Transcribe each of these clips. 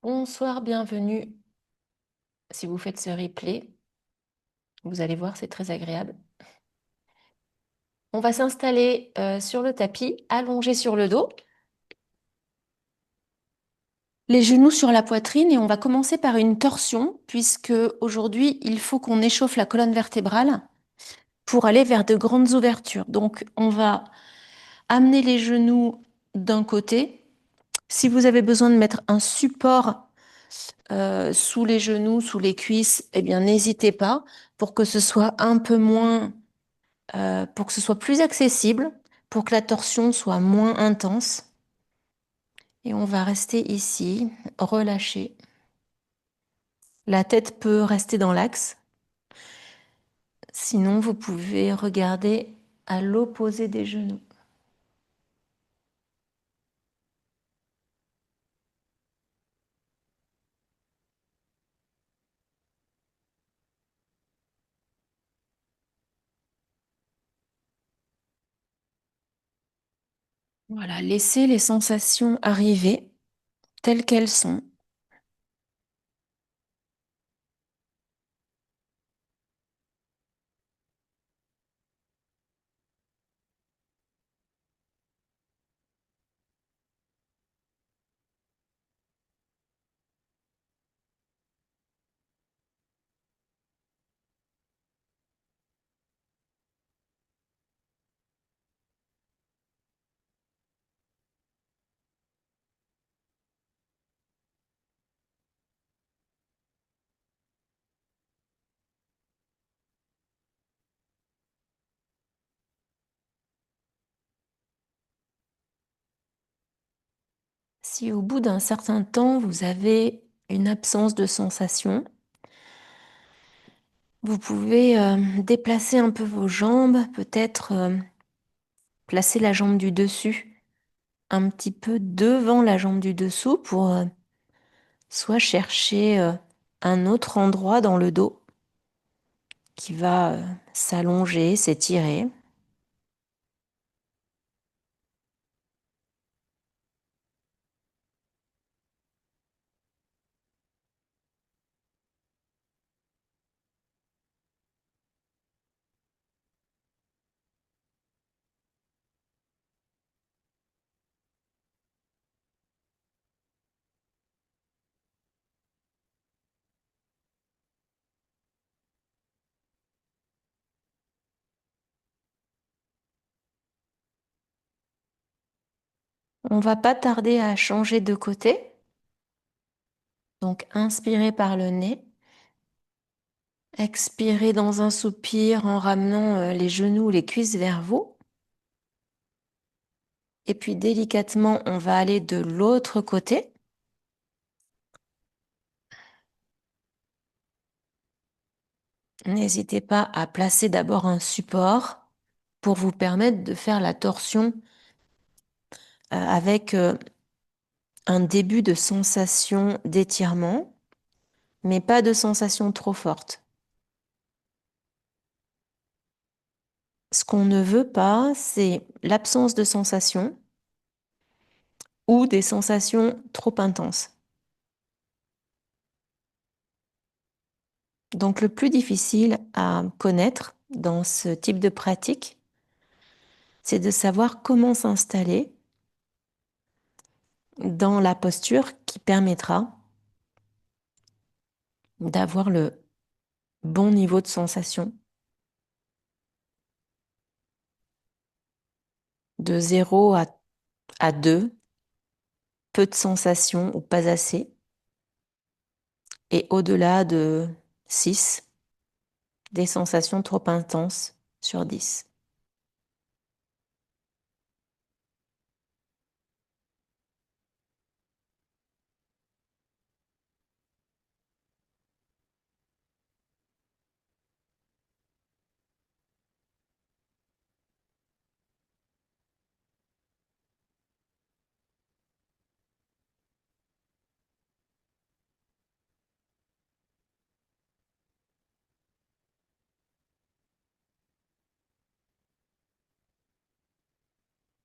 Bonsoir, bienvenue. Si vous faites ce replay, vous allez voir, c'est très agréable. On va s'installer sur le tapis, allongé sur le dos, les genoux sur la poitrine et on va commencer par une torsion puisque aujourd'hui, il faut qu'on échauffe la colonne vertébrale pour aller vers de grandes ouvertures. Donc, on va amener les genoux d'un côté. Si vous avez besoin de mettre un support sous les genoux, sous les cuisses, eh bien, n'hésitez pas pour que ce soit un peu moins pour que ce soit plus accessible, pour que la torsion soit moins intense. Et on va rester ici, relâché. La tête peut rester dans l'axe. Sinon, vous pouvez regarder à l'opposé des genoux. Voilà, laissez les sensations arriver telles qu'elles sont. Si au bout d'un certain temps, vous avez une absence de sensation, vous pouvez déplacer un peu vos jambes, peut-être placer la jambe du dessus un petit peu devant la jambe du dessous pour soit chercher un autre endroit dans le dos qui va s'allonger, s'étirer. On va pas tarder à changer de côté. Donc inspirez par le nez, expirez dans un soupir en ramenant les genoux, les cuisses vers vous. Et puis délicatement, on va aller de l'autre côté. N'hésitez pas à placer d'abord un support pour vous permettre de faire la torsion avec un début de sensation d'étirement, mais pas de sensation trop forte. Ce qu'on ne veut pas, c'est l'absence de sensation ou des sensations trop intenses. Donc le plus difficile à connaître dans ce type de pratique, c'est de savoir comment s'installer dans la posture qui permettra d'avoir le bon niveau de sensation. De 0 à 2, peu de sensations ou pas assez. Et au-delà de 6, des sensations trop intenses sur 10.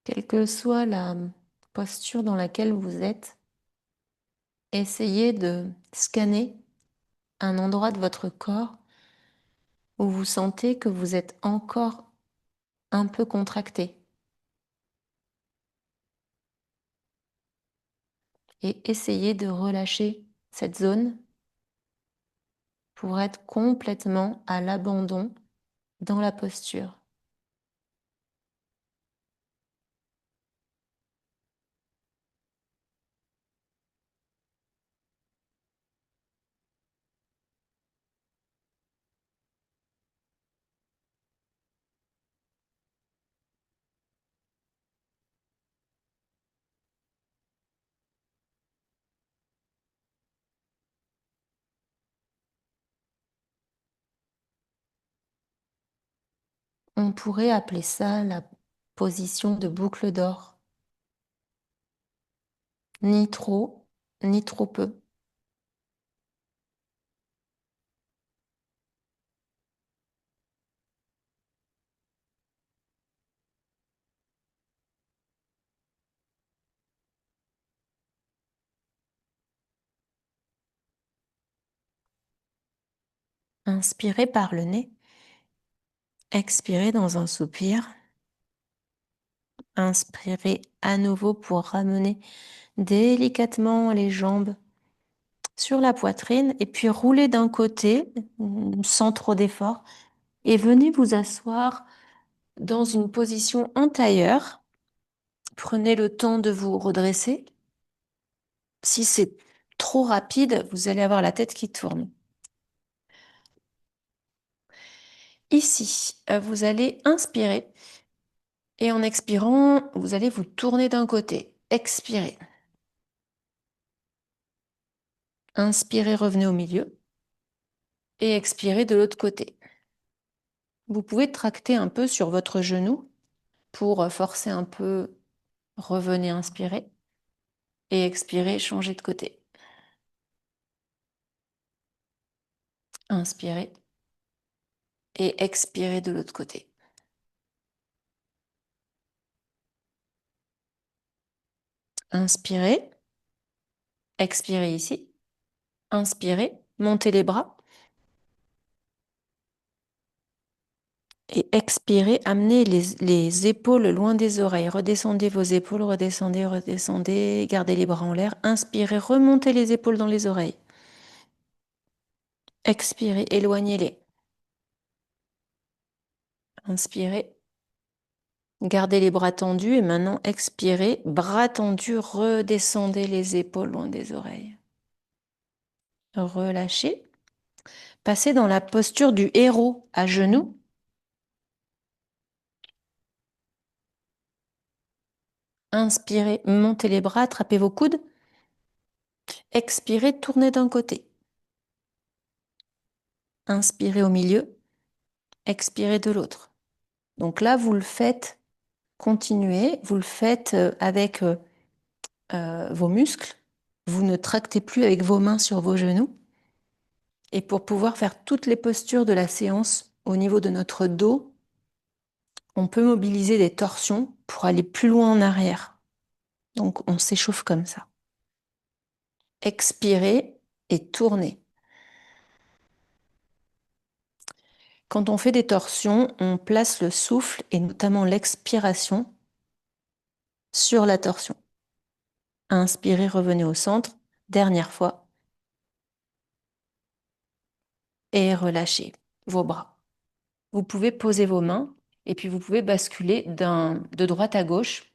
Quelle que soit la posture dans laquelle vous êtes, essayez de scanner un endroit de votre corps où vous sentez que vous êtes encore un peu contracté. Et essayez de relâcher cette zone pour être complètement à l'abandon dans la posture. On pourrait appeler ça la position de boucle d'or. Ni trop, ni trop peu. Inspirez par le nez. Expirez dans un soupir. Inspirez à nouveau pour ramener délicatement les jambes sur la poitrine et puis roulez d'un côté sans trop d'effort et venez vous asseoir dans une position en tailleur. Prenez le temps de vous redresser. Si c'est trop rapide, vous allez avoir la tête qui tourne. Ici, vous allez inspirer et en expirant, vous allez vous tourner d'un côté. Expirez. Inspirez, revenez au milieu et expirez de l'autre côté. Vous pouvez tracter un peu sur votre genou pour forcer un peu. Revenez, inspirez et expirez, changez de côté. Inspirez et expirez de l'autre côté. Inspirez, expirez ici. Inspirez, montez les bras. Et expirez, amenez les épaules loin des oreilles. Redescendez vos épaules, redescendez, redescendez. Gardez les bras en l'air. Inspirez, remontez les épaules dans les oreilles. Expirez, éloignez-les. Inspirez, gardez les bras tendus. Et maintenant, expirez, bras tendus, redescendez les épaules loin des oreilles. Relâchez. Passez dans la posture du héros à genoux. Inspirez, montez les bras, attrapez vos coudes. Expirez, tournez d'un côté. Inspirez au milieu. Expirez de l'autre. Donc là, vous le faites, continuez, vous le faites avec vos muscles. Vous ne tractez plus avec vos mains sur vos genoux. Et pour pouvoir faire toutes les postures de la séance au niveau de notre dos, on peut mobiliser des torsions pour aller plus loin en arrière. Donc on s'échauffe comme ça. Expirez et tournez. Quand on fait des torsions, on place le souffle et notamment l'expiration sur la torsion. Inspirez, revenez au centre. Dernière fois. Et relâchez vos bras. Vous pouvez poser vos mains et puis vous pouvez basculer de droite à gauche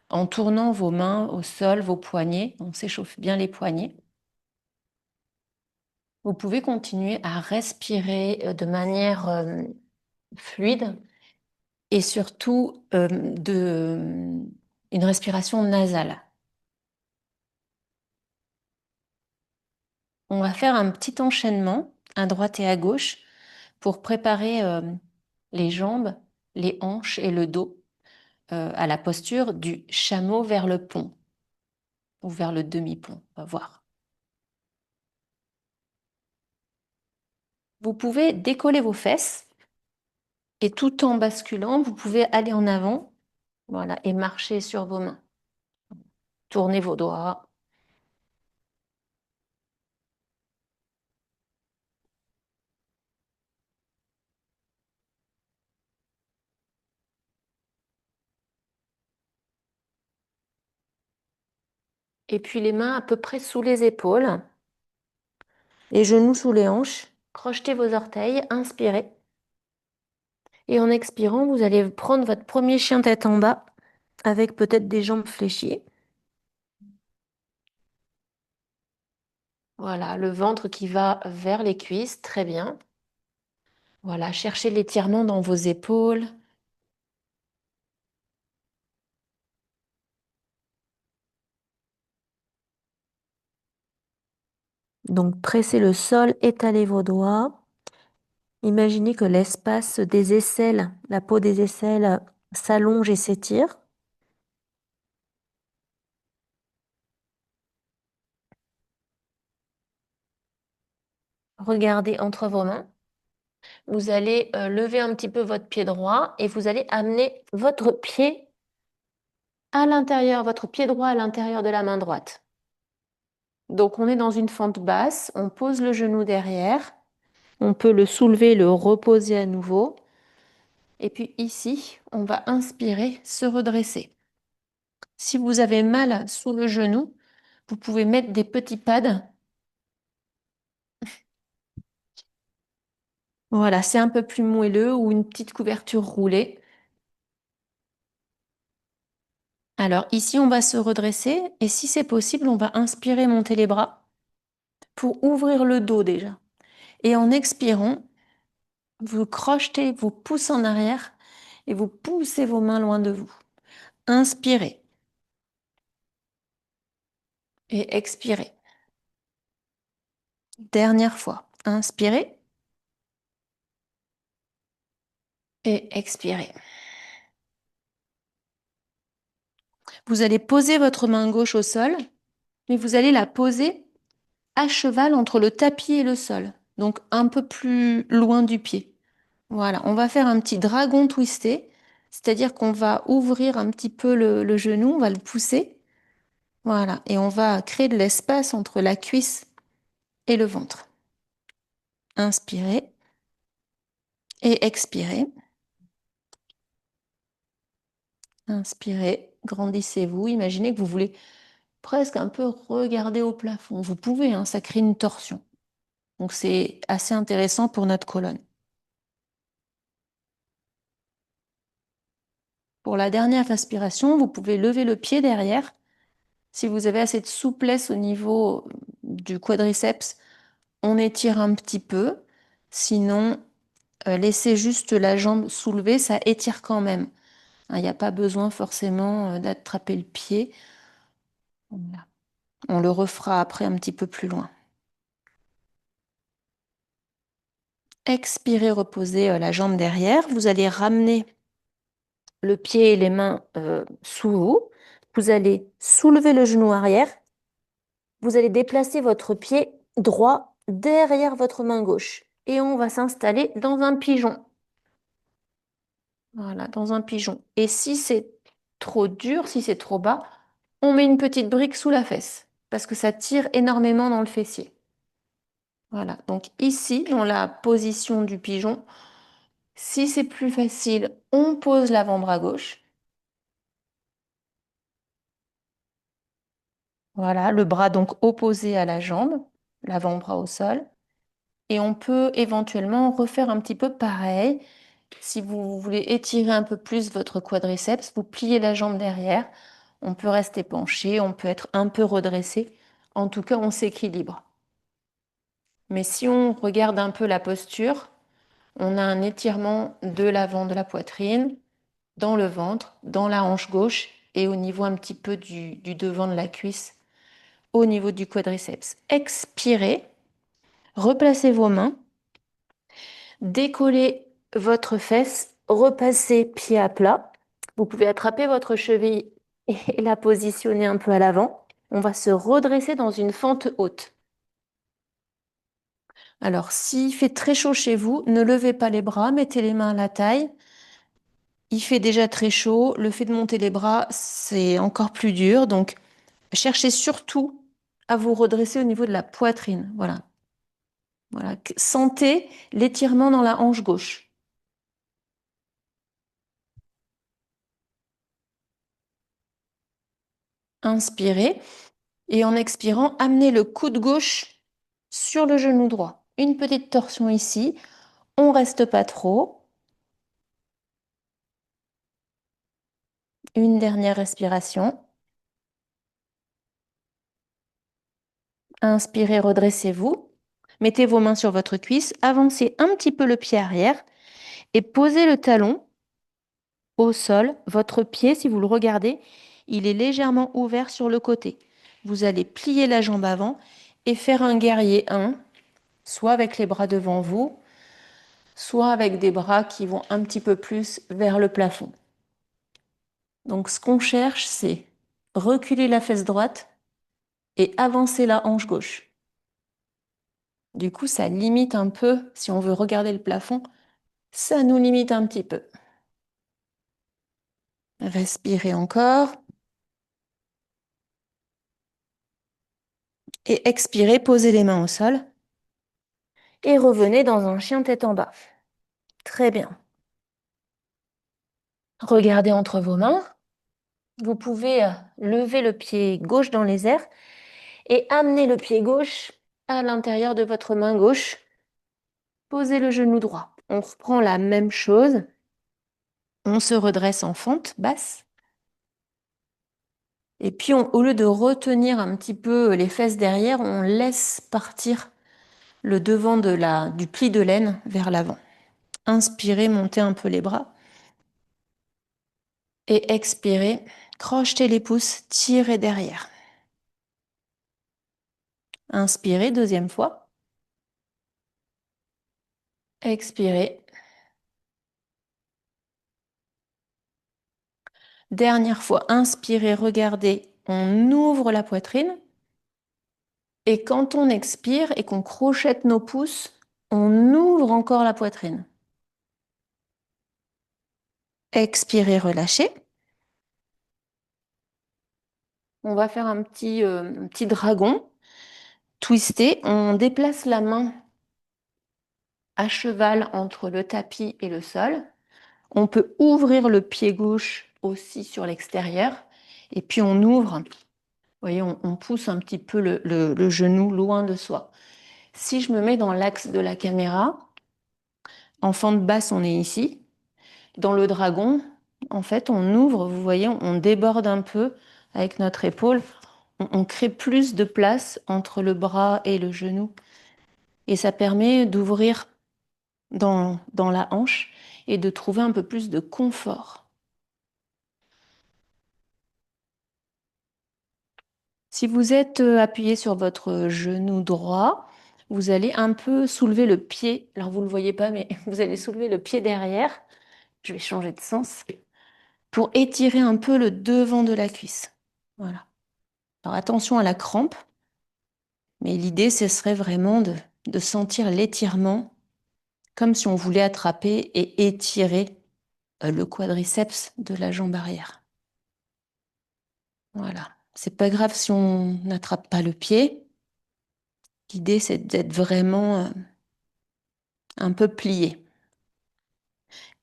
en tournant vos mains au sol, vos poignets. On s'échauffe bien les poignets. Vous pouvez continuer à respirer de manière fluide et surtout une respiration nasale. On va faire un petit enchaînement à droite et à gauche pour préparer les jambes, les hanches et le dos à la posture du chameau vers le pont ou vers le demi-pont. On va voir. Vous pouvez décoller vos fesses et tout en basculant, vous pouvez aller en avant, voilà, et marcher sur vos mains. Tournez vos doigts. Et puis les mains à peu près sous les épaules, les genoux sous les hanches. Crochetez vos orteils, inspirez. Et en expirant, vous allez prendre votre premier chien tête en bas avec peut-être des jambes fléchies. Voilà, le ventre qui va vers les cuisses, très bien. Voilà, cherchez l'étirement dans vos épaules. Donc, pressez le sol, étalez vos doigts. Imaginez que l'espace des aisselles, la peau des aisselles s'allonge et s'étire. Regardez entre vos mains. Vous allez lever un petit peu votre pied droit et vous allez amener votre pied à l'intérieur, votre pied droit à l'intérieur de la main droite. Donc on est dans une fente basse, on pose le genou derrière, on peut le soulever, le reposer à nouveau. Et puis ici, on va inspirer, se redresser. Si vous avez mal sous le genou, vous pouvez mettre des petits pads. Voilà, c'est un peu plus moelleux ou une petite couverture roulée. Alors ici, on va se redresser et si c'est possible, on va inspirer, monter les bras pour ouvrir le dos déjà. Et en expirant, vous crochetez vos pouces en arrière et vous poussez vos mains loin de vous. Inspirez et expirez. Dernière fois. Inspirez et expirez. Vous allez poser votre main gauche au sol, mais vous allez la poser à cheval entre le tapis et le sol, donc un peu plus loin du pied. Voilà, on va faire un petit dragon twisté, c'est-à-dire qu'on va ouvrir un petit peu le genou, on va le pousser, voilà, et on va créer de l'espace entre la cuisse et le ventre. Inspirez et expirez. Inspirez, grandissez-vous, imaginez que vous voulez presque un peu regarder au plafond. Vous pouvez, hein, ça crée une torsion. Donc c'est assez intéressant pour notre colonne. Pour la dernière inspiration, vous pouvez lever le pied derrière. Si vous avez assez de souplesse au niveau du quadriceps, on étire un petit peu. Sinon, laissez juste la jambe soulevée, ça étire quand même. Il n'y a pas besoin forcément d'attraper le pied. Voilà. On le refera après un petit peu plus loin. Expirez, reposez la jambe derrière. Vous allez ramener le pied et les mains sous vous. Vous allez soulever le genou arrière. Vous allez déplacer votre pied droit derrière votre main gauche. Et on va s'installer dans un pigeon. Voilà, dans un pigeon. Et si c'est trop dur, si c'est trop bas, on met une petite brique sous la fesse parce que ça tire énormément dans le fessier. Voilà, donc ici, dans la position du pigeon, si c'est plus facile, on pose l'avant-bras gauche. Voilà, le bras donc opposé à la jambe, l'avant-bras au sol. Et on peut éventuellement refaire un petit peu pareil. Si vous voulez étirer un peu plus votre quadriceps, vous pliez la jambe derrière. On peut rester penché, on peut être un peu redressé. En tout cas, on s'équilibre. Mais si on regarde un peu la posture, on a un étirement de l'avant de la poitrine, dans le ventre, dans la hanche gauche et au niveau un petit peu du devant de la cuisse, au niveau du quadriceps. Expirez, replacez vos mains, décollez votre fesse, repassez pied à plat. Vous pouvez attraper votre cheville et la positionner un peu à l'avant. On va se redresser dans une fente haute. Alors, s'il fait très chaud chez vous, ne levez pas les bras, mettez les mains à la taille. Il fait déjà très chaud. Le fait de monter les bras, c'est encore plus dur. Donc, cherchez surtout à vous redresser au niveau de la poitrine. Voilà. Voilà. Sentez l'étirement dans la hanche gauche. Inspirez. Et en expirant, amenez le coude gauche sur le genou droit. Une petite torsion ici. On reste pas trop. Une dernière respiration. Inspirez, redressez-vous. Mettez vos mains sur votre cuisse. Avancez un petit peu le pied arrière et posez le talon au sol. Votre pied, si vous le regardez, il est légèrement ouvert sur le côté. Vous allez plier la jambe avant et faire un guerrier 1, soit avec les bras devant vous, soit avec des bras qui vont un petit peu plus vers le plafond. Donc ce qu'on cherche, c'est reculer la fesse droite et avancer la hanche gauche. Du coup, ça limite un peu, si on veut regarder le plafond, ça nous limite un petit peu. Respirez encore. Et expirez, posez les mains au sol. Et revenez dans un chien tête en bas. Très bien. Regardez entre vos mains. Vous pouvez lever le pied gauche dans les airs et amener le pied gauche à l'intérieur de votre main gauche. Posez le genou droit. On reprend la même chose. On se redresse en fente basse. Et puis, au lieu de retenir un petit peu les fesses derrière, on laisse partir le devant du pli de laine vers l'avant. Inspirez, montez un peu les bras. Et expirez, crochetez les pouces, tirez derrière. Inspirez, deuxième fois. Expirez. Dernière fois, inspirez, regardez, on ouvre la poitrine. Et quand on expire et qu'on crochette nos pouces, on ouvre encore la poitrine. Expirez, relâchez. On va faire un petit dragon twisté. On déplace la main à cheval entre le tapis et le sol. On peut ouvrir le pied gauche aussi sur l'extérieur. Et puis on ouvre. Vous voyez, on pousse un petit peu le genou loin de soi. Si je me mets dans l'axe de la caméra, en fente basse, on est ici. Dans le dragon, en fait, on ouvre, vous voyez, on déborde un peu avec notre épaule. On crée plus de place entre le bras et le genou. Et ça permet d'ouvrir dans la hanche et de trouver un peu plus de confort. Si vous êtes appuyé sur votre genou droit, vous allez un peu soulever le pied. Alors, vous ne le voyez pas, mais vous allez soulever le pied derrière. Je vais changer de sens pour étirer un peu le devant de la cuisse. Voilà. Alors, attention à la crampe, mais l'idée, ce serait vraiment de sentir l'étirement comme si on voulait attraper et étirer le quadriceps de la jambe arrière. Voilà. C'est pas grave si on n'attrape pas le pied. L'idée, c'est d'être vraiment un peu plié.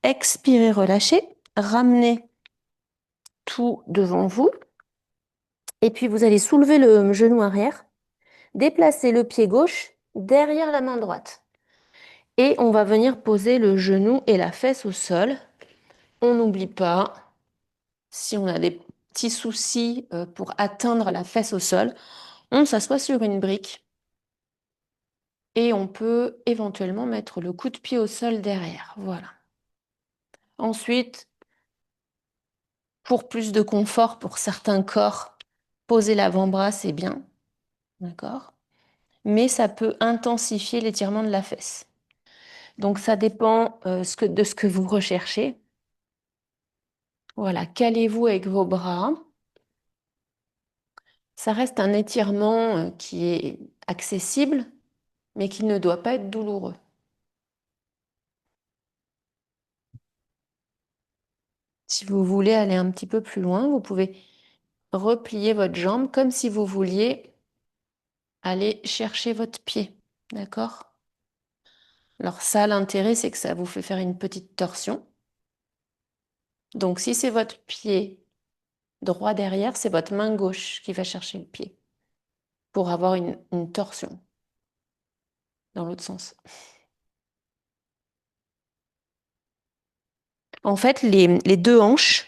Expirez, relâchez. Ramenez tout devant vous. Et puis, vous allez soulever le genou arrière. Déplacer le pied gauche derrière la main droite. Et on va venir poser le genou et la fesse au sol. On n'oublie pas, si on a des petits soucis pour atteindre la fesse au sol, on s'assoit sur une brique et on peut éventuellement mettre le coup de pied au sol derrière. Voilà. Ensuite, pour plus de confort pour certains corps, poser l'avant-bras, c'est bien. D'accord? Mais ça peut intensifier l'étirement de la fesse. Donc, ça dépend de ce que vous recherchez. Voilà, calez-vous avec vos bras. Ça reste un étirement qui est accessible, mais qui ne doit pas être douloureux. Si vous voulez aller un petit peu plus loin, vous pouvez replier votre jambe comme si vous vouliez aller chercher votre pied. D'accord? Alors ça, l'intérêt, c'est que ça vous fait faire une petite torsion. Donc si c'est votre pied droit derrière, c'est votre main gauche qui va chercher le pied. pour avoir une torsion dans l'autre sens. En fait, les deux hanches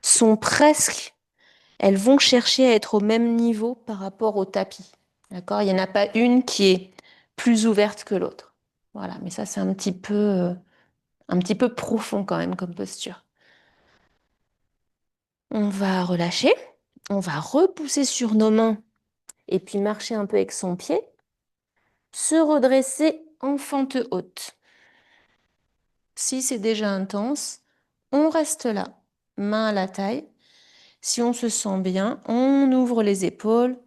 sont presque, elles vont chercher à être au même niveau par rapport au tapis. D'accord? Il n'y en a pas une qui est plus ouverte que l'autre. Voilà, mais ça, c'est un petit peu profond quand même comme posture. On va relâcher, on va repousser sur nos mains et puis marcher un peu avec son pied, se redresser en fente haute. Si c'est déjà intense, on reste là, main à la taille. Si on se sent bien, on ouvre les épaules,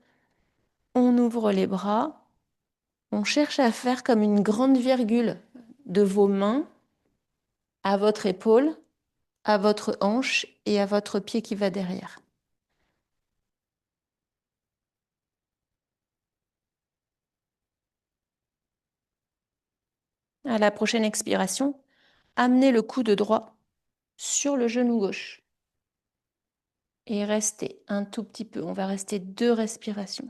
on ouvre les bras, on cherche à faire comme une grande virgule de vos mains à votre épaule, à votre hanche et à votre pied qui va derrière. À la prochaine expiration, amenez le coude droit sur le genou gauche. Et restez un tout petit peu. On va rester 2 respirations.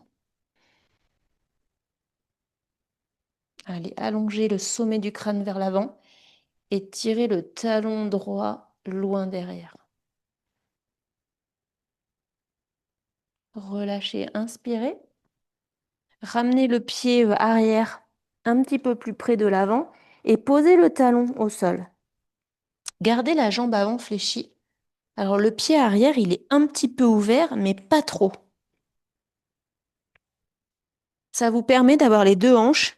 Allez, allongez le sommet du crâne vers l'avant et tirez le talon droit loin derrière. Relâchez, inspirez. Ramenez le pied arrière un petit peu plus près de l'avant et posez le talon au sol. Gardez la jambe avant fléchie. Alors le pied arrière, il est un petit peu ouvert, mais pas trop. Ça vous permet d'avoir les deux hanches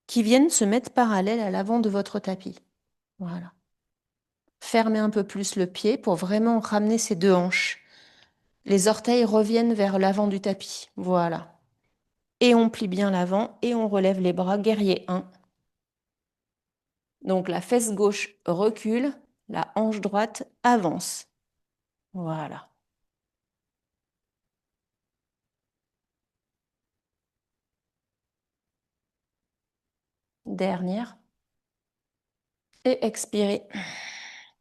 qui viennent se mettre parallèles à l'avant de votre tapis. Voilà. Fermez un peu plus le pied pour vraiment ramener ces deux hanches. Les orteils reviennent vers l'avant du tapis. Voilà. Et on plie bien l'avant et on relève les bras. Guerrier 1. Donc la fesse gauche recule, la hanche droite avance. Voilà. Dernière. Et expirez.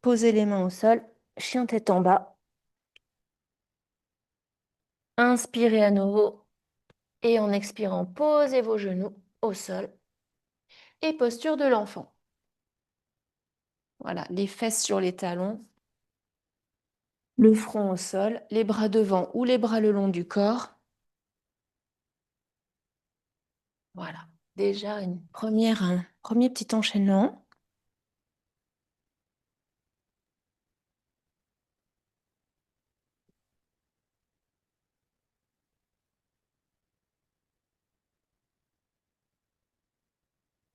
Posez les mains au sol. Chien tête en bas. Inspirez à nouveau. Et en expirant, posez vos genoux au sol. Et posture de l'enfant. Voilà, les fesses sur les talons. Le front au sol, les bras devant ou les bras le long du corps. Voilà, déjà un premier petit enchaînement.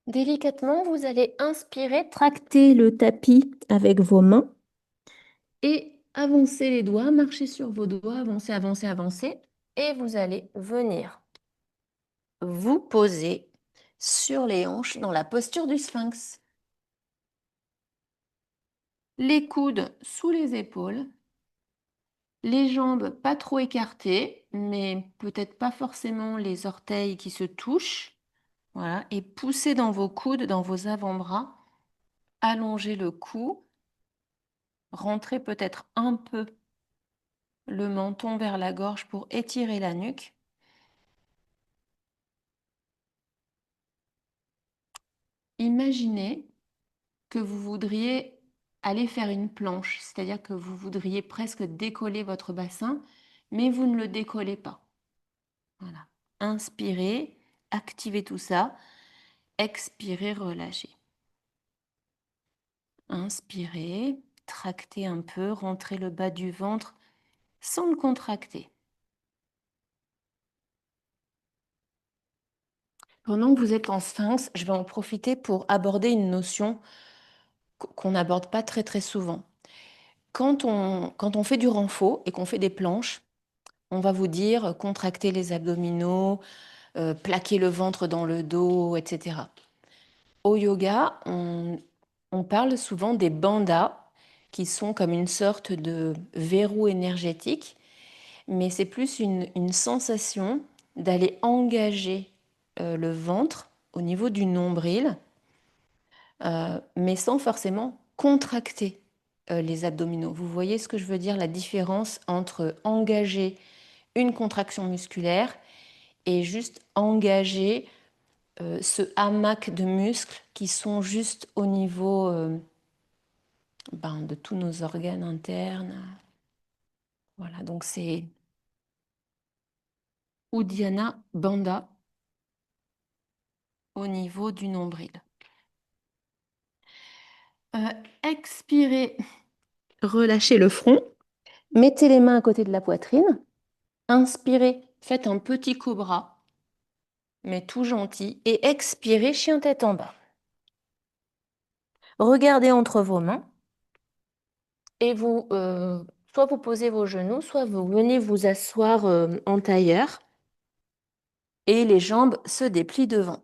Délicatement, vous allez inspirer, tracter le tapis avec vos mains et avancer les doigts, marcher sur vos doigts, avancer, avancer, avancer. Et vous allez venir vous poser sur les hanches dans la posture du sphinx. Les coudes sous les épaules, les jambes pas trop écartées, mais peut-être pas forcément les orteils qui se touchent. Voilà, et poussez dans vos coudes, dans vos avant-bras. Allongez le cou. Rentrez peut-être un peu le menton vers la gorge pour étirer la nuque. Imaginez que vous voudriez aller faire une planche, c'est-à-dire que vous voudriez presque décoller votre bassin, mais vous ne le décollez pas. Voilà. Inspirez, activez tout ça. Expirez, relâchez. Inspirez, tractez un peu, rentrez le bas du ventre sans le contracter. Pendant que vous êtes en sphinx, je vais en profiter pour aborder une notion qu'on n'aborde pas très très souvent. Quand on fait du renfort et qu'on fait des planches, on va vous dire contracter les abdominaux, plaquer le ventre dans le dos, etc. Au yoga, on parle souvent des bandhas qui sont comme une sorte de verrou énergétique, mais c'est plus une sensation d'aller engager le ventre au niveau du nombril, mais sans forcément contracter les abdominaux. Vous voyez ce que je veux dire, la différence entre engager une contraction musculaire et juste engager ce hamac de muscles qui sont juste au niveau de tous nos organes internes. Voilà, donc c'est Uddiyana Bandha au niveau du nombril. Expirez, relâchez le front. Mettez les mains à côté de la poitrine. Inspirez, faites un petit cobra, mais tout gentil. Et expirez, chien tête en bas. Regardez entre vos mains. Et vous, soit vous posez vos genoux, soit vous venez vous asseoir en tailleur. Et les jambes se déplient devant.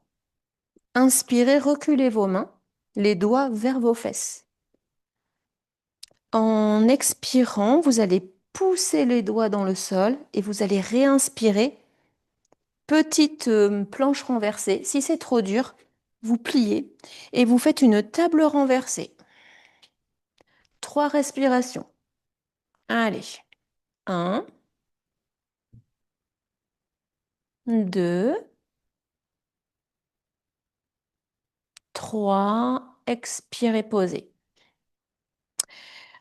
Inspirez, reculez vos mains, les doigts vers vos fesses. En expirant, vous allez pousser les doigts dans le sol et vous allez réinspirer. Petite planche renversée. Si c'est trop dur, vous pliez et vous faites une table renversée. 3 respirations. Allez. 1, 2, 3. Expirez, posez.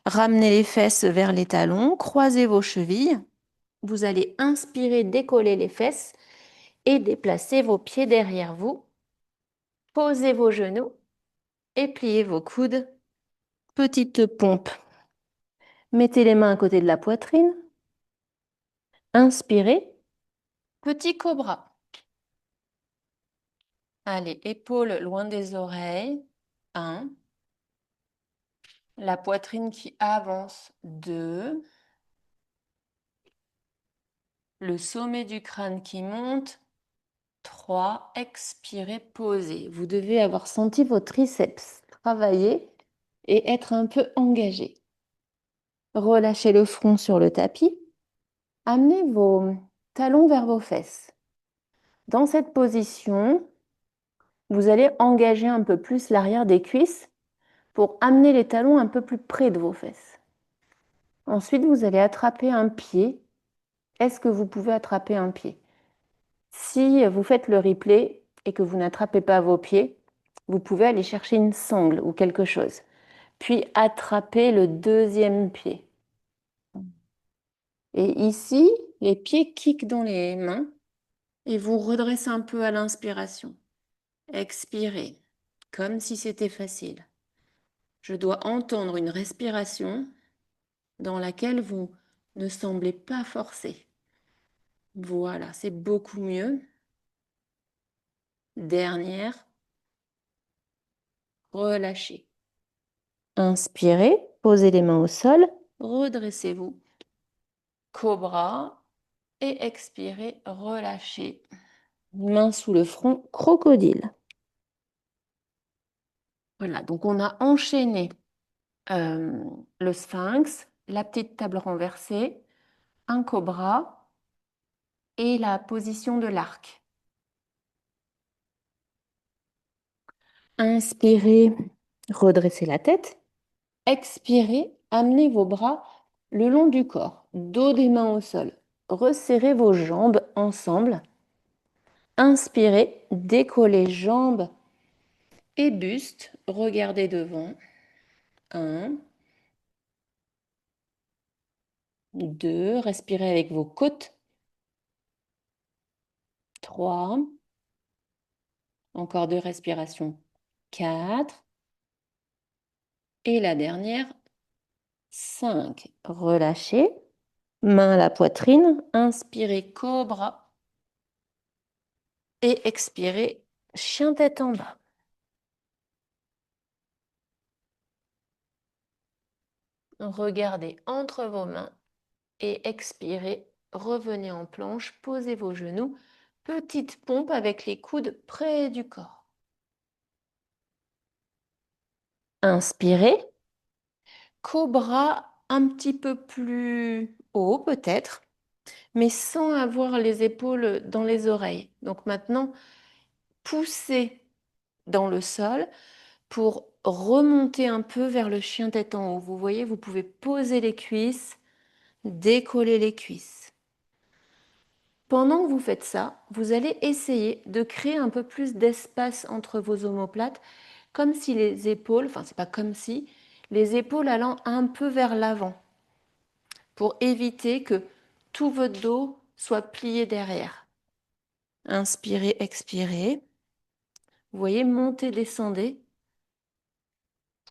Ramenez les fesses vers les talons, croisez vos chevilles. Vous allez inspirer, décoller les fesses et déplacer vos pieds derrière vous. Posez vos genoux et pliez vos coudes. Petite pompe. Mettez les mains à côté de la poitrine. Inspirez. Petit cobra. Allez, épaules loin des oreilles. 1. La poitrine qui avance. 2. Le sommet du crâne qui monte. 3. Expirez, posez. Vous devez avoir senti vos triceps travailler et être un peu engagé. Relâchez le front sur le tapis. Amenez vos talons vers vos fesses. Dans cette position, vous allez engager un peu plus l'arrière des cuisses pour amener les talons un peu plus près de vos fesses. Ensuite, vous allez attraper un pied. Est-ce que vous pouvez attraper un pied? Si vous faites le replay et que vous n'attrapez pas vos pieds, vous pouvez aller chercher une sangle ou quelque chose. Puis attraper le deuxième pied. Et ici, les pieds kickent dans les mains et vous redressez un peu à l'inspiration. Expirez, comme si c'était facile. Je dois entendre une respiration dans laquelle vous ne semblez pas forcer. Voilà, c'est beaucoup mieux. Dernière, relâchez. Inspirez, posez les mains au sol, redressez-vous. Cobra et expirez, relâchez. Main sous le front, crocodile. Voilà, donc on a enchaîné le sphinx, la petite table renversée, un cobra et la position de l'arc. Inspirez, redressez la tête. Expirez, amenez vos bras le long du corps, dos des mains au sol. Resserrez vos jambes ensemble. Inspirez, décollez jambes et buste. Regardez devant. 1, 2, respirez avec vos côtes. 3, encore 2 respirations. 4, et la dernière, 5. Relâchez. Main à la poitrine. Inspirez, cobra. Et expirez, chien tête en bas. Regardez entre vos mains et expirez. Revenez en planche, posez vos genoux. Petite pompe avec les coudes près du corps. Inspirez. Cobra un petit peu plus haut peut-être, mais sans avoir les épaules dans les oreilles. Donc maintenant, poussez dans le sol pour remonter un peu vers le chien tête en haut. Vous voyez, vous pouvez poser les cuisses, décoller les cuisses. Pendant que vous faites ça, vous allez essayer de créer un peu plus d'espace entre vos omoplates, comme si les épaules, enfin c'est pas comme si, les épaules allant un peu vers l'avant, pour éviter que tout votre dos soit plié derrière. Inspirez, expirez. Vous voyez, montez, descendez.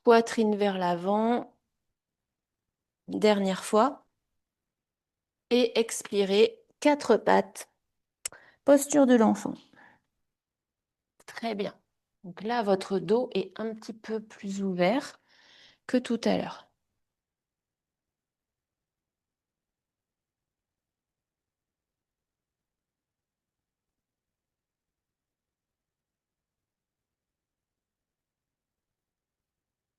Poitrine vers l'avant. Dernière fois. Et expirez, quatre pattes. Posture de l'enfant. Très bien. Donc là, votre dos est un petit peu plus ouvert que tout à l'heure.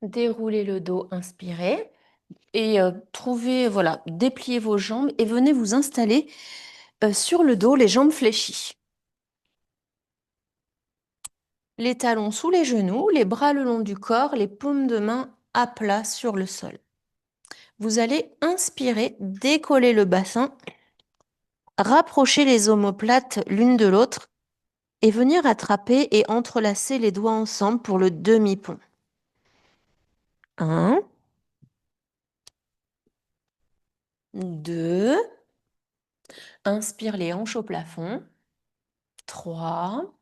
Déroulez le dos, inspirez. Et trouvez, voilà, dépliez vos jambes et venez vous installer sur le dos, les jambes fléchies. Les talons sous les genoux, les bras le long du corps, les paumes de main à plat sur le sol. Vous allez inspirer, décoller le bassin, rapprocher les omoplates l'une de l'autre et venir attraper et entrelacer les doigts ensemble pour le demi-pont. 1, 2, inspire les hanches au plafond. 3,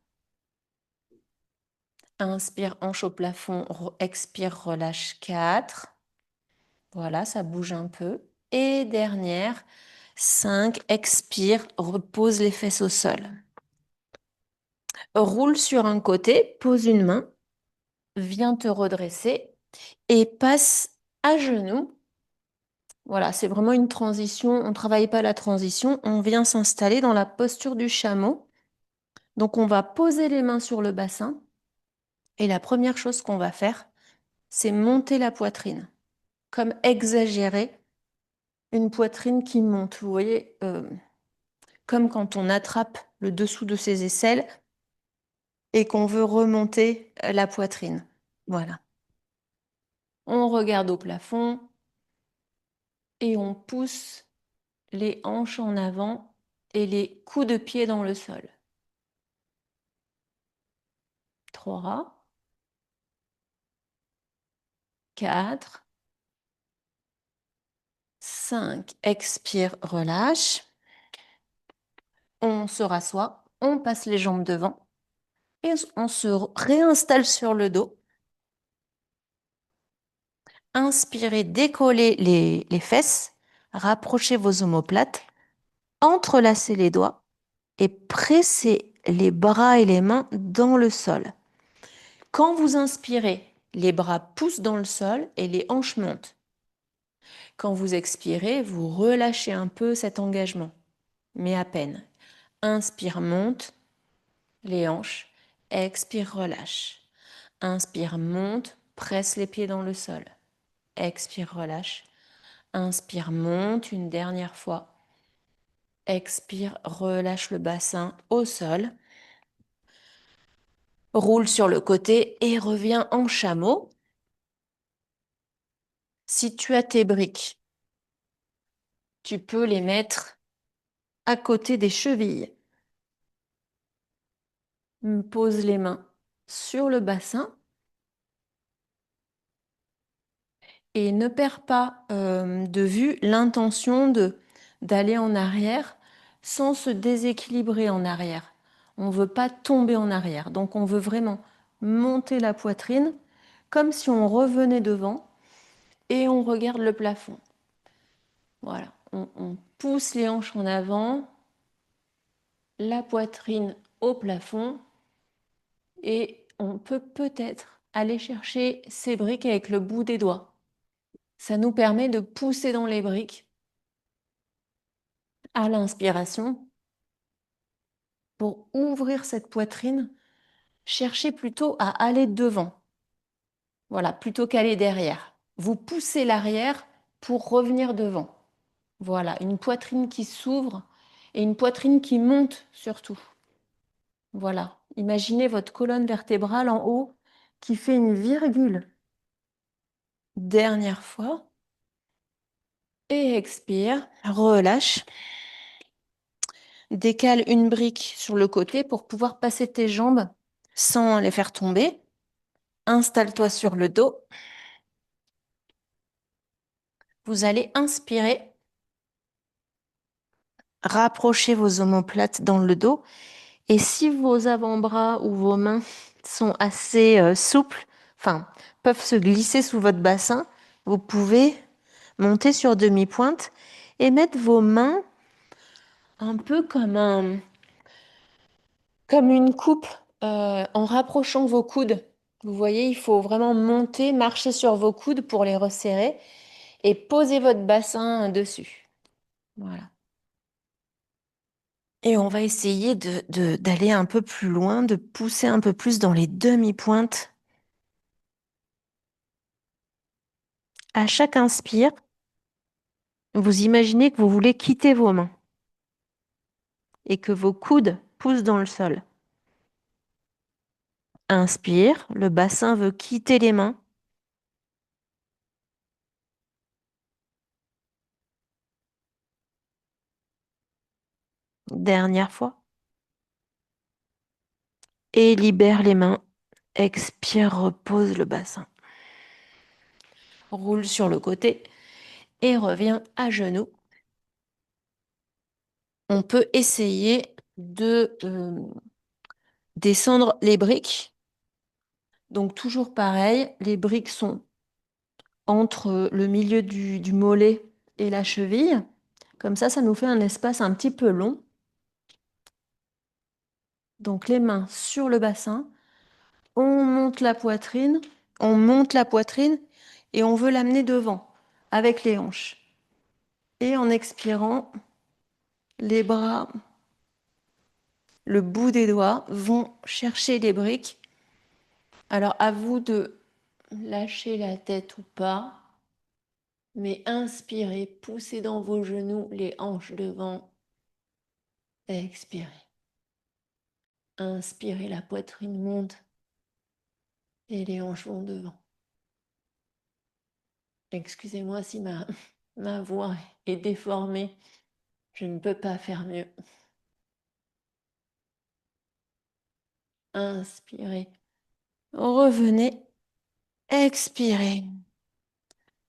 inspire hanches au plafond, expire, relâche. 4, voilà, ça bouge un peu. Et dernière, 5, expire, repose les fesses au sol. Roule sur un côté, pose une main, viens te redresser et passe à genoux. Voilà, c'est vraiment une transition. On ne travaille pas la transition, on vient s'installer dans la posture du chameau. Donc on va poser les mains sur le bassin et la première chose qu'on va faire, c'est monter la poitrine, comme exagérer une poitrine qui monte. Vous voyez, comme quand on attrape le dessous de ses aisselles et qu'on veut remonter la poitrine. Voilà. On regarde au plafond et on pousse les hanches en avant et les coups de pied dans le sol. 3, 4, 5. Expire, relâche. On se rassoit, on passe les jambes devant et on se réinstalle sur le dos. Inspirez, décollez les fesses, rapprochez vos omoplates, entrelacez les doigts et pressez les bras et les mains dans le sol. Quand vous inspirez, les bras poussent dans le sol et les hanches montent. Quand vous expirez, vous relâchez un peu cet engagement, mais à peine. Inspire, monte les hanches. Expire, relâche. Inspire, monte, presse les pieds dans le sol. Expire, relâche. Inspire, monte une dernière fois. Expire, relâche le bassin au sol. Roule sur le côté et reviens en chameau. Si tu as tes briques, tu peux les mettre à côté des chevilles. Pose les mains sur le bassin et ne perds pas de vue l'intention d'aller en arrière sans se déséquilibrer en arrière. On ne veut pas tomber en arrière, donc on veut vraiment monter la poitrine comme si on revenait devant et on regarde le plafond. Voilà, on pousse les hanches en avant, la poitrine au plafond et on peut peut-être aller chercher ces briques avec le bout des doigts. Ça nous permet de pousser dans les briques à l'inspiration pour ouvrir cette poitrine. Cherchez plutôt à aller devant, voilà, plutôt qu'aller derrière. Vous poussez l'arrière pour revenir devant. Voilà, une poitrine qui s'ouvre et une poitrine qui monte surtout. Voilà, imaginez votre colonne vertébrale en haut qui fait une virgule. Dernière fois. Et expire, relâche. Décale une brique sur le côté pour pouvoir passer tes jambes sans les faire tomber. Installe-toi sur le dos. Vous allez inspirer, rapprochez vos omoplates dans le dos. Et si vos avant-bras ou vos mains sont assez souples, enfin, peuvent se glisser sous votre bassin, vous pouvez monter sur demi-pointe et mettre vos mains un peu comme une coupe en rapprochant vos coudes. Vous voyez, il faut vraiment monter, marcher sur vos coudes pour les resserrer et poser votre bassin dessus. Voilà. Et on va essayer d'aller un peu plus loin, de pousser un peu plus dans les demi-pointes. À chaque inspire, vous imaginez que vous voulez quitter vos mains et que vos coudes poussent dans le sol. Inspire, le bassin veut quitter les mains. Dernière fois. Et libère les mains. Expire, repose le bassin. Roule sur le côté et reviens à genoux. On peut essayer de descendre les briques. Donc toujours pareil, les briques sont entre le milieu du mollet et la cheville. Comme ça nous fait un espace un petit peu long. Donc les mains sur le bassin. On monte la poitrine et on veut l'amener devant avec les hanches. Et en expirant, les bras, le bout des doigts vont chercher les briques. Alors à vous de lâcher la tête ou pas, mais inspirez, poussez dans vos genoux, les hanches devant, expirez. Inspirez, la poitrine monte et les hanches vont devant. Excusez-moi si ma voix est déformée, je ne peux pas faire mieux. Inspirez. Revenez. Expirez.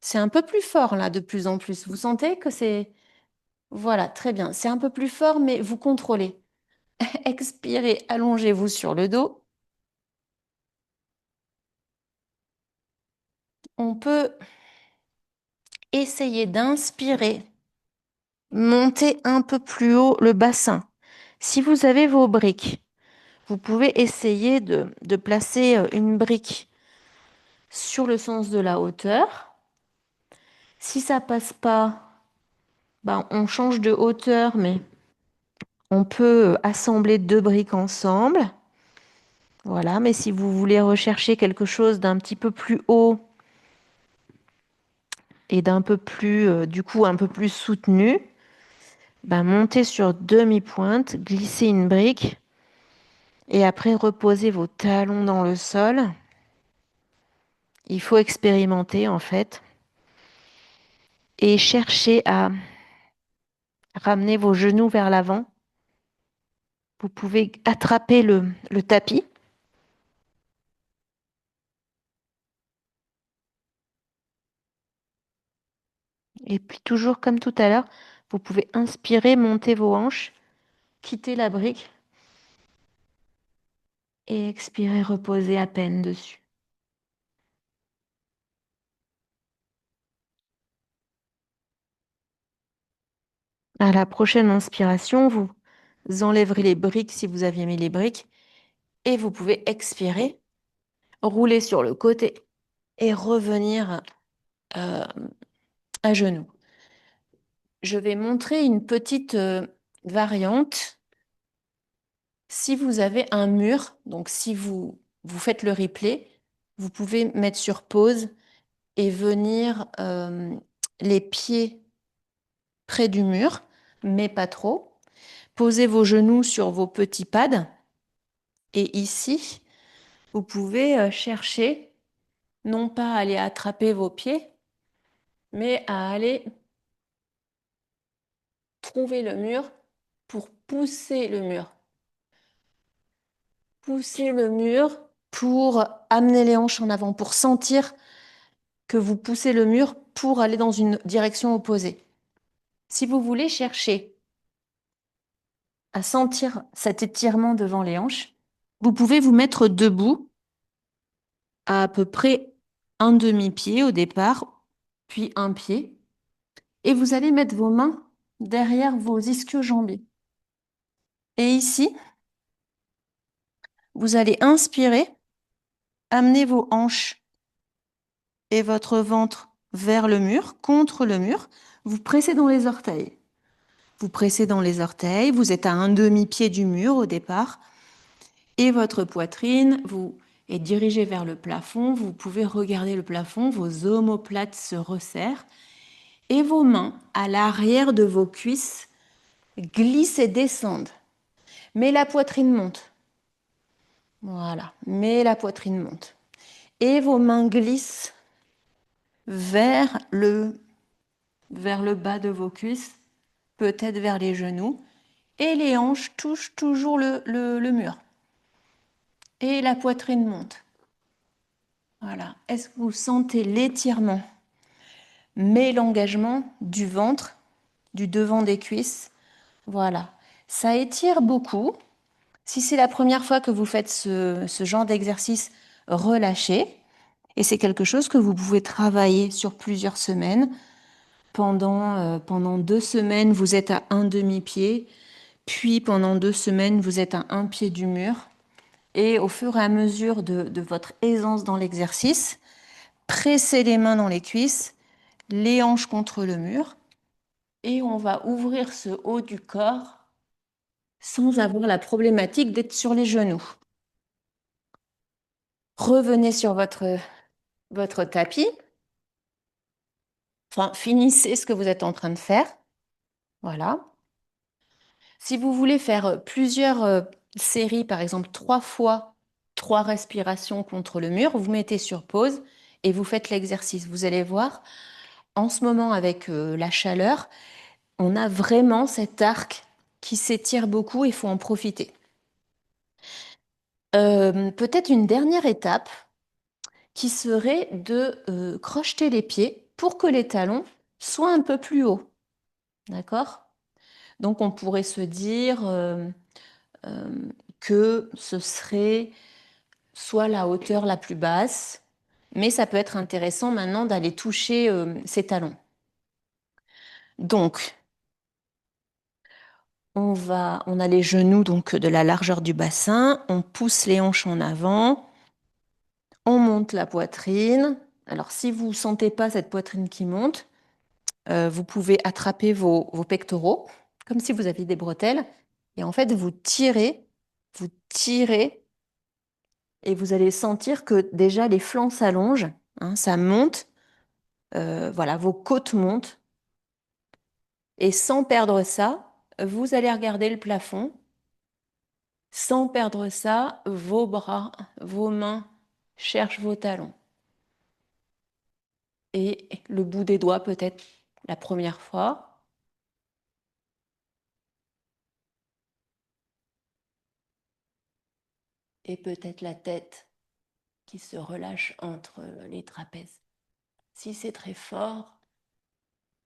C'est un peu plus fort là de plus en plus. Vous sentez que c'est... Voilà, très bien. C'est un peu plus fort, mais vous contrôlez. Expirez, allongez-vous sur le dos. On peut essayer d'inspirer, monter un peu plus haut le bassin. Si vous avez vos briques, vous pouvez essayer de placer une brique sur le sens de la hauteur. Si ça passe pas, ben, on change de hauteur, mais on peut assembler deux briques ensemble. Voilà, mais si vous voulez rechercher quelque chose d'un petit peu plus haut et d'un peu plus, du coup, un peu plus soutenu, ben, montez sur demi-pointe, glissez une brique et après reposez vos talons dans le sol. Il faut expérimenter en fait et chercher à ramener vos genoux vers l'avant. Vous pouvez attraper le tapis. Et puis toujours comme tout à l'heure, vous pouvez inspirer, monter vos hanches, quitter la brique et expirer, reposer à peine dessus. À la prochaine inspiration, vous enlèverez les briques si vous aviez mis les briques et vous pouvez expirer, rouler sur le côté et revenir euh, à genoux. Je vais montrer une petite variante. Si vous avez un mur, donc si vous faites le replay, vous pouvez mettre sur pause et venir les pieds près du mur, mais pas trop. Posez vos genoux sur vos petits pads. Et ici, vous pouvez chercher, non pas à aller attraper vos pieds, mais à aller trouver le mur pour pousser le mur. Pousser le mur pour amener les hanches en avant, pour sentir que vous poussez le mur pour aller dans une direction opposée. Si vous voulez chercher à sentir cet étirement devant les hanches, vous pouvez vous mettre debout à peu près un demi-pied au départ, puis un pied, et vous allez mettre vos mains derrière vos ischio-jambiers. Et ici, vous allez inspirer, amener vos hanches et votre ventre vers le mur, contre le mur. Vous pressez dans les orteils. Vous pressez dans les orteils, vous êtes à un demi-pied du mur au départ, et votre poitrine vous est dirigée vers le plafond. Vous pouvez regarder le plafond, vos omoplates se resserrent, et vos mains à l'arrière de vos cuisses glissent et descendent. Mais la poitrine monte. Voilà, mais la poitrine monte. Et vos mains glissent vers le bas de vos cuisses, peut-être vers les genoux, et les hanches touchent toujours le mur. Et la poitrine monte. Voilà. Est-ce que vous sentez l'étirement, mais l'engagement du ventre, du devant des cuisses? Voilà. Ça étire beaucoup. Si c'est la première fois que vous faites ce genre d'exercice, relâchez. Et c'est quelque chose que vous pouvez travailler sur plusieurs semaines. Pendant 2 semaines, vous êtes à un demi-pied. Puis pendant 2 semaines, vous êtes à un pied du mur. Et au fur et à mesure de votre aisance dans l'exercice, pressez les mains dans les cuisses, les hanches contre le mur. Et on va ouvrir ce haut du corps sans avoir la problématique d'être sur les genoux. Revenez sur votre tapis. Enfin, finissez ce que vous êtes en train de faire. Voilà. Si vous voulez faire plusieurs séries, par exemple 3 fois 3 respirations contre le mur, vous mettez sur pause et vous faites l'exercice. Vous allez voir, en ce moment avec la chaleur, on a vraiment cet arc qui s'étire beaucoup et il faut en profiter. Peut-être une dernière étape qui serait de crocheter les pieds pour que les talons soient un peu plus hauts. D'accord? Donc on pourrait se dire euh, que ce serait soit la hauteur la plus basse, mais ça peut être intéressant maintenant d'aller toucher ses talons. Donc, on a les genoux donc de la largeur du bassin, on pousse les hanches en avant, on monte la poitrine. Alors, si vous ne sentez pas cette poitrine qui monte, vous pouvez attraper vos pectoraux, comme si vous aviez des bretelles, et en fait, vous tirez, et vous allez sentir que déjà les flancs s'allongent, hein, ça monte, voilà, vos côtes montent, et sans perdre ça, vous allez regarder le plafond. Sans perdre ça, vos bras, vos mains cherchent vos talons. Et le bout des doigts peut-être la première fois. Et peut-être la tête qui se relâche entre les trapèzes. Si c'est très fort,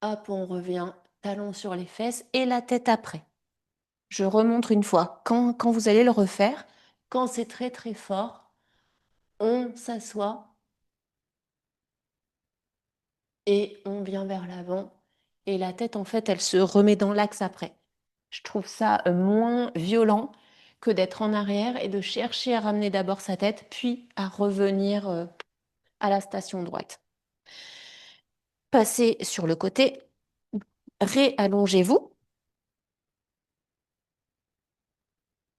hop, on revient, talons sur les fesses et la tête après. Je remontre une fois. Quand vous allez le refaire, quand c'est très très fort, on s'assoit et on vient vers l'avant. Et la tête, en fait, elle se remet dans l'axe après. Je trouve ça moins violent que d'être en arrière et de chercher à ramener d'abord sa tête, puis à revenir à la station droite. Passez sur le côté, réallongez-vous.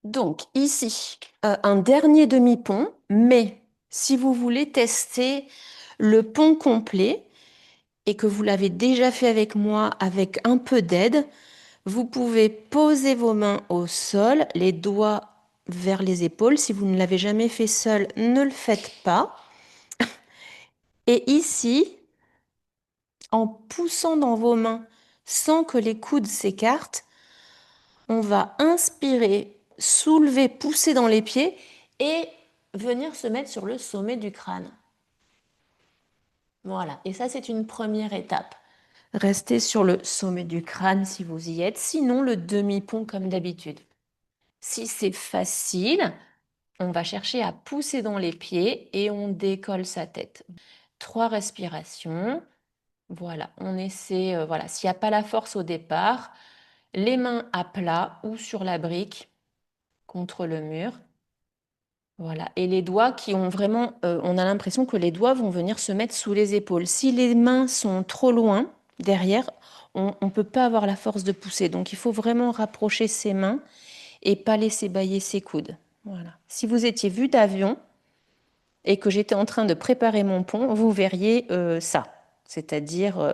Donc ici, un dernier demi-pont, mais si vous voulez tester le pont complet et que vous l'avez déjà fait avec moi avec un peu d'aide, vous pouvez poser vos mains au sol, les doigts vers les épaules. Si vous ne l'avez jamais fait seul, ne le faites pas. Et ici, en poussant dans vos mains sans que les coudes s'écartent, On va inspirer, soulever, pousser dans les pieds et venir se mettre sur le sommet du crâne. Voilà, et ça c'est une première étape. Restez sur le sommet du crâne si vous y êtes, sinon le demi-pont comme d'habitude. Si c'est facile, on va chercher à pousser dans les pieds et on décolle sa tête. 3 respirations. Voilà, on essaie, voilà, s'il n'y a pas la force au départ, les mains à plat ou sur la brique contre le mur. Voilà, et les doigts qui ont vraiment, on a l'impression que les doigts vont venir se mettre sous les épaules. Si les mains sont trop loin derrière, on ne peut pas avoir la force de pousser. Donc il faut vraiment rapprocher ses mains et pas laisser bâiller ses coudes. Voilà. Si vous étiez vu d'avion et que j'étais en train de préparer mon pont, vous verriez ça, c'est-à-dire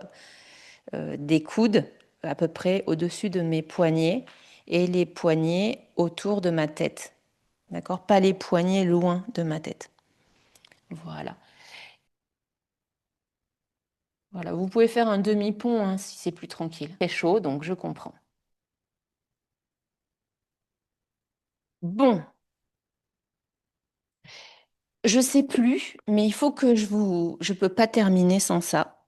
des coudes à peu près au-dessus de mes poignets et les poignets autour de ma tête. D'accord? Pas les poignets loin de ma tête. Voilà. Voilà. Vous pouvez faire un demi-pont hein, si c'est plus tranquille. C'est chaud, donc je comprends. Bon, je sais plus, mais il faut que je peux pas terminer sans ça.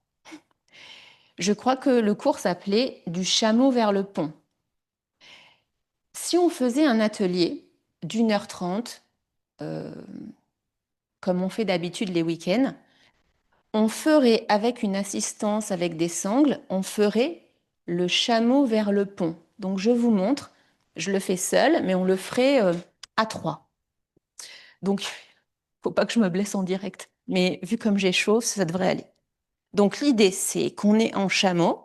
Je crois que le cours s'appelait Du chameau vers le pont. Si on faisait un atelier d'1h30, euh, comme on fait d'habitude les week-ends, on ferait avec une assistance, avec des sangles, on ferait le chameau vers le pont. Donc je vous montre, je le fais seul, mais on le ferait à 3. Donc faut pas que je me blesse en direct. Mais vu comme j'ai chaud, ça devrait aller. Donc l'idée, c'est qu'on est en chameau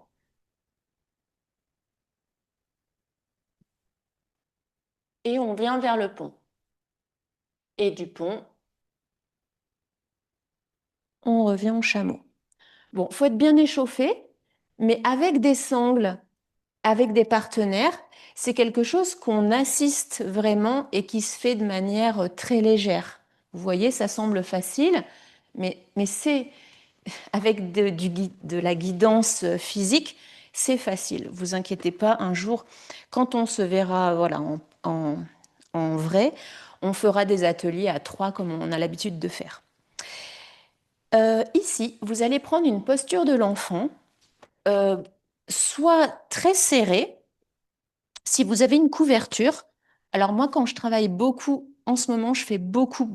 et on vient vers le pont. Et du pont, on revient en chameau. Bon, faut être bien échauffé, mais avec des sangles, avec des partenaires, c'est quelque chose qu'on assiste vraiment et qui se fait de manière très légère. Vous voyez, ça semble facile, mais c'est avec de la guidance physique, c'est facile. Vous inquiétez pas, un jour, quand on se verra voilà, en vrai, on fera des ateliers à 3 comme on a l'habitude de faire. Ici, vous allez prendre une posture de l'enfant, euh, soit très serrée, si vous avez une couverture. Alors moi, quand je travaille beaucoup, en ce moment, je fais beaucoup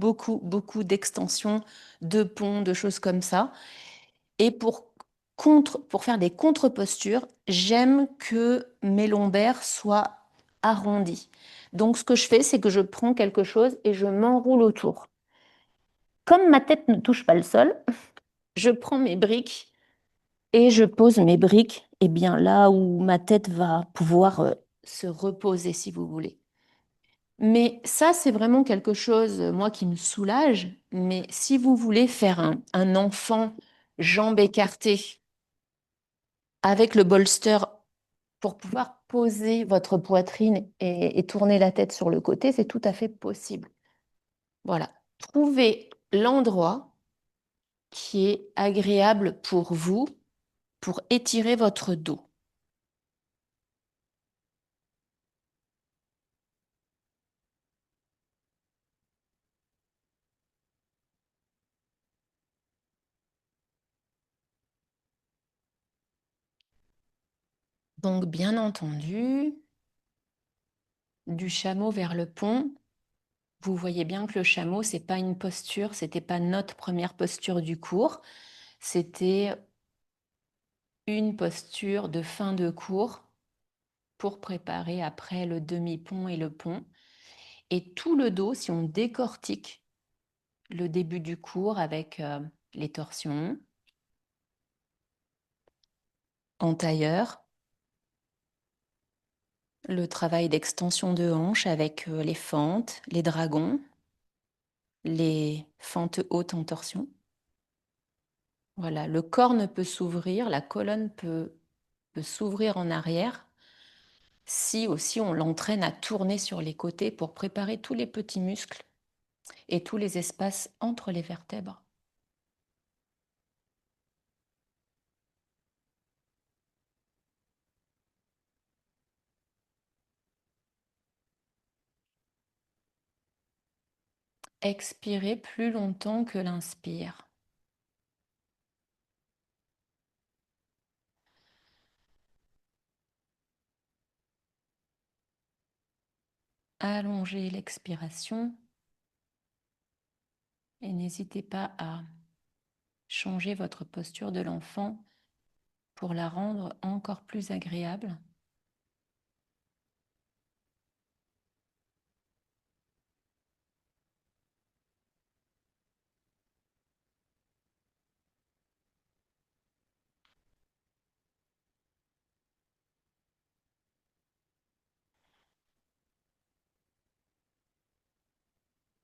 d'extensions, de ponts, de choses comme ça. Et pour faire des contre-postures, j'aime que mes lombaires soient arrondis. Donc ce que je fais, c'est que je prends quelque chose et je m'enroule autour. Comme ma tête ne touche pas le sol, je prends mes briques et je pose mes briques bien là où ma tête va pouvoir se reposer, si vous voulez. Mais ça, c'est vraiment quelque chose, moi, qui me soulage. Mais si vous voulez faire un enfant jambes écartées avec le bolster pour pouvoir poser votre poitrine et tourner la tête sur le côté, c'est tout à fait possible. Voilà. Trouvez l'endroit qui est agréable pour vous pour étirer votre dos. Donc, bien entendu, du chameau vers le pont, vous voyez bien que le chameau, c'est pas une posture, c'était pas notre première posture du cours, c'était une posture de fin de cours pour préparer après le demi-pont et le pont. Et tout le dos, si on décortique le début du cours avec les torsions en tailleur, le travail d'extension de hanche avec les fentes, les dragons, les fentes hautes en torsion. Voilà, le corps ne peut s'ouvrir, la colonne peut s'ouvrir en arrière si aussi on l'entraîne à tourner sur les côtés pour préparer tous les petits muscles et tous les espaces entre les vertèbres. Expirez plus longtemps que l'inspire. Allongez l'expiration et n'hésitez pas à changer votre posture de l'enfant pour la rendre encore plus agréable.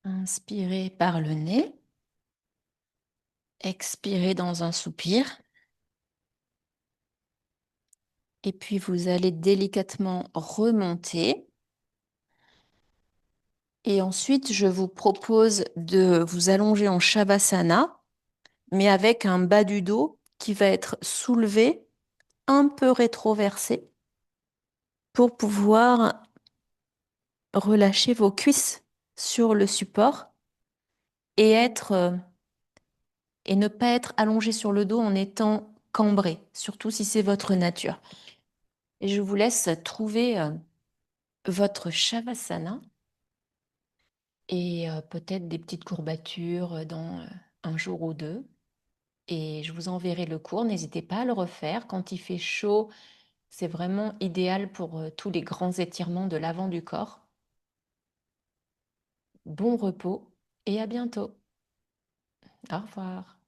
Inspirez par le nez, expirez dans un soupir, et puis vous allez délicatement remonter. Et ensuite, je vous propose de vous allonger en Shavasana, mais avec un bas du dos qui va être soulevé, un peu rétroversé, pour pouvoir relâcher vos cuisses sur le support et et ne pas être allongé sur le dos en étant cambré, surtout si c'est votre nature. Et je vous laisse trouver votre Shavasana et peut-être des petites courbatures dans un jour ou deux. Et je vous enverrai le cours. N'hésitez pas à le refaire. Quand il fait chaud, c'est vraiment idéal pour tous les grands étirements de l'avant du corps. Bon repos et à bientôt. Au revoir.